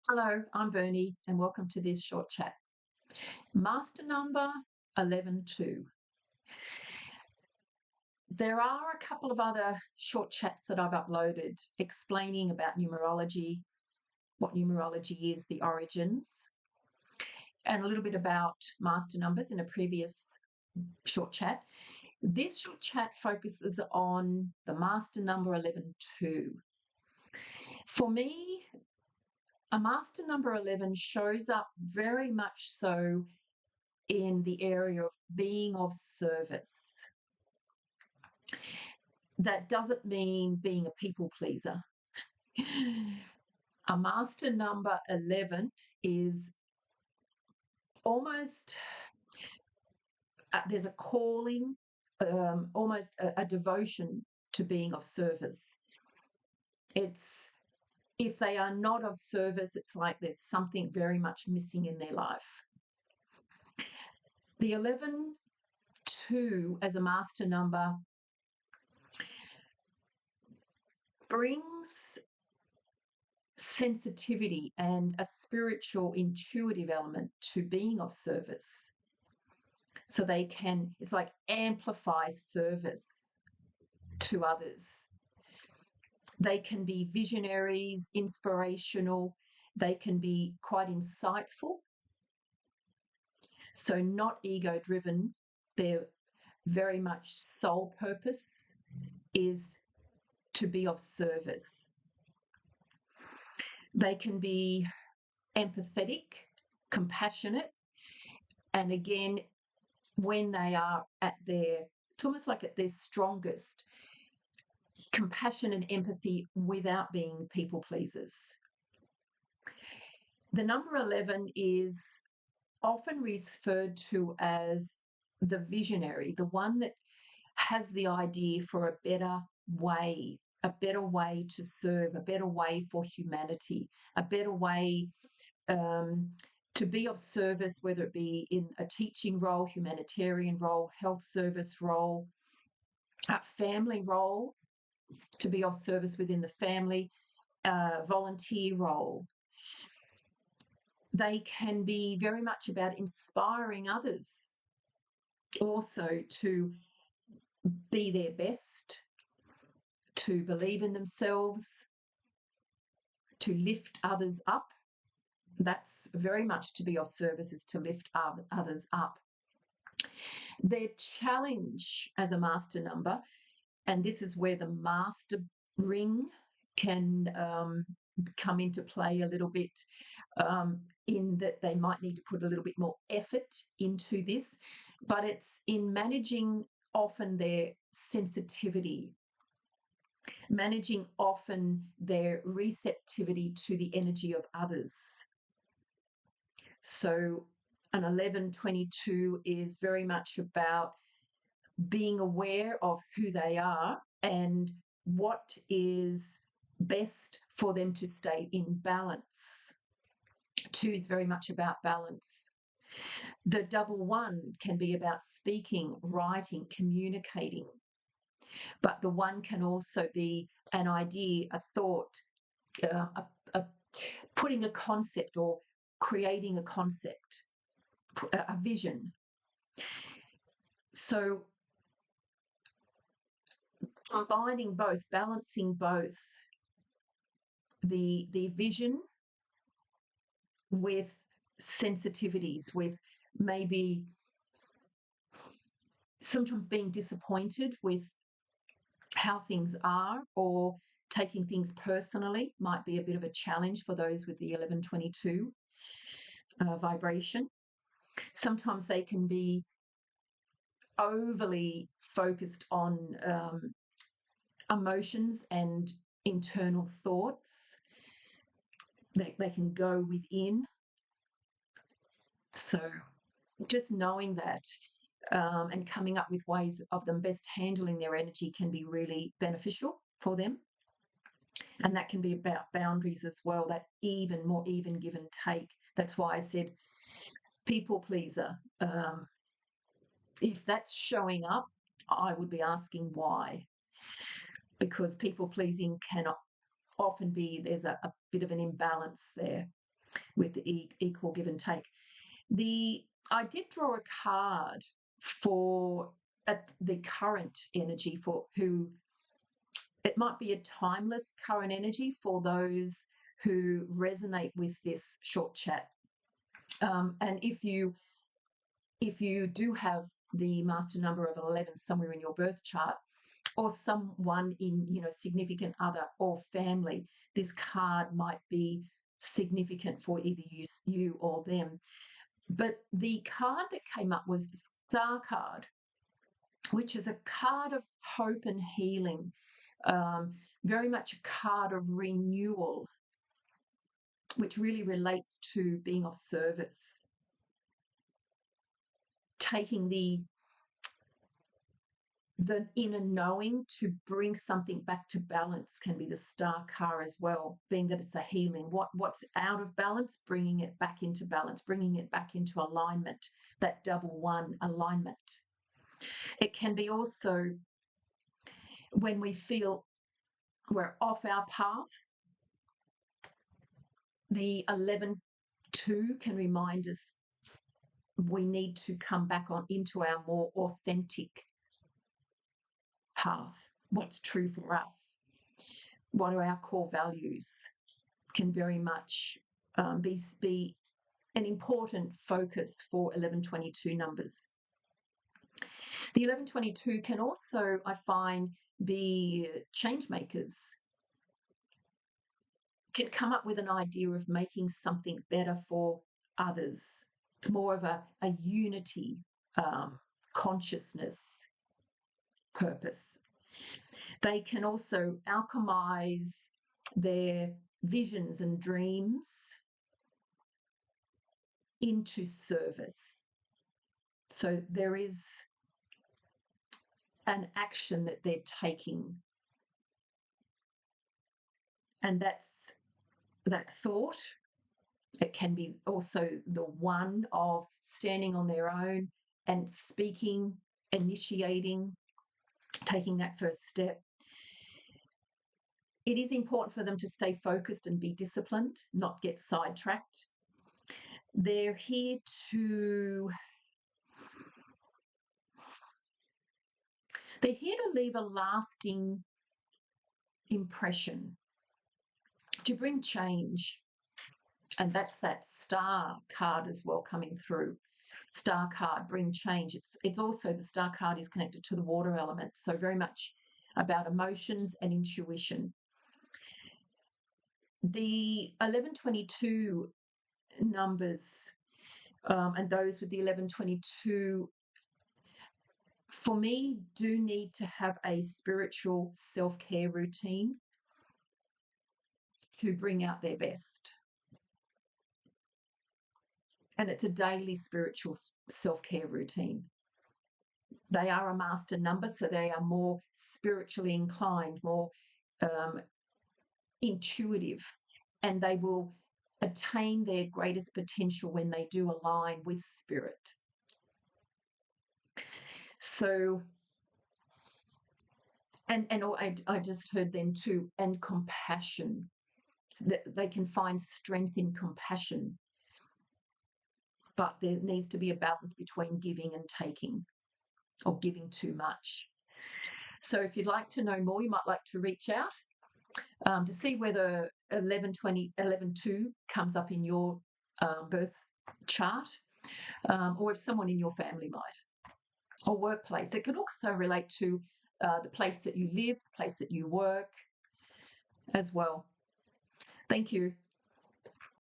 Hello, I'm Bernie, and welcome to this short chat. Master number 11.2. There are a couple of other short chats that I've uploaded explaining about numerology, what numerology is, the origins, and a little bit about master numbers in a previous short chat. This short chat focuses on the master number 11.2. For me, a master number 11 shows up very much so in the area of being of service. That doesn't mean being a people pleaser. A master number 11 is almost, there's a calling, almost a devotion to being of service. It's, if they are not of service, it's like there's something very much missing in their life. The 11.2 as a master number brings sensitivity and a spiritual intuitive element to being of service. So they can, it's like amplify service to others. They can be visionaries, inspirational, they can be quite insightful. So not ego driven, their very much sole purpose is to be of service. They can be empathetic, compassionate, and again, when they are at their, it's almost like at their strongest, compassion and empathy without being people pleasers. The number 11 is often referred to as the visionary, the one that has the idea for a better way to serve, a better way for humanity, a better way to be of service, whether it be in a teaching role, humanitarian role, health service role, a family role, to be of service within the family, volunteer role. They can be very much about inspiring others also to be their best, to believe in themselves, to lift others up. That's very much to be of service, is to lift others up. Their challenge as a master number, and this is where the master ring can come into play a little bit, in that they might need to put a little bit more effort into this, but it's in managing often their sensitivity, managing often their receptivity to the energy of others. So an 11.22 is very much about being aware of who they are and what is best for them to stay in balance. 2 is very much about balance. The 1 can be about speaking, writing, communicating. But the 1 can also be an idea, a thought, putting a concept or creating a concept, a vision. So combining both, balancing both the vision with sensitivities, with maybe sometimes being disappointed with how things are, or taking things personally might be a bit of a challenge for those with the 11.22 vibration. Sometimes they can be overly focused on emotions and internal thoughts. They can go within. So just knowing that, and coming up with ways of them best handling their energy can be really beneficial for them. And that can be about boundaries as well, that more even give and take. That's why I said people pleaser. If that's showing up, I would be asking why. Because people pleasing cannot often be, there's a bit of an imbalance there. with the equal give and take. I did draw a card for the current energy for who it might be a timeless current energy for those who resonate with this short chat. And if you do have the master number of 11 somewhere in your birth chart, or someone in, significant other or family, this card might be significant for either you or them. But the card that came up was the Star card, which is a card of hope and healing, very much a card of renewal, which really relates to being of service, taking the inner knowing to bring something back to balance can be the Star card as well, being that it's a healing. What's out of balance, bringing it back into balance, bringing it back into alignment, that double one alignment. It can be also when we feel we're off our path. The 11-2 can remind us we need to come back into our more authentic path. What's true for us? What are our core values? Can very much be an important focus for 11-22 numbers. The 11-22 can also, I find, be change makers. Can come up with an idea of making something better for others. It's more of a unity, consciousness, purpose. They can also alchemize their visions and dreams into service. So there is an action that they're taking, and that's that thought. It can be also the one of standing on their own and speaking, initiating, taking that first step. It is important for them to stay focused and be disciplined, not get sidetracked. They're here to leave a lasting impression, to bring change. And that's that Star card as well coming through. Star card, bring change. It's also, the Star card is connected to the water element, so very much about emotions and intuition. The 11-22 numbers and those with the 11-22, for me, do need to have a spiritual self-care routine to bring out their best. And it's a daily spiritual self-care routine. They are a master number, so they are more spiritually inclined, more intuitive, and they will attain their greatest potential when they do align with spirit. So, and I just heard them too, and compassion, that they can find strength in compassion. But there needs to be a balance between giving and taking, or giving too much. So if you'd like to know more, you might like to reach out to see whether 11-2 comes up in your birth chart, or if someone in your family might, or workplace. It can also relate to the place that you live, the place that you work as well. Thank you.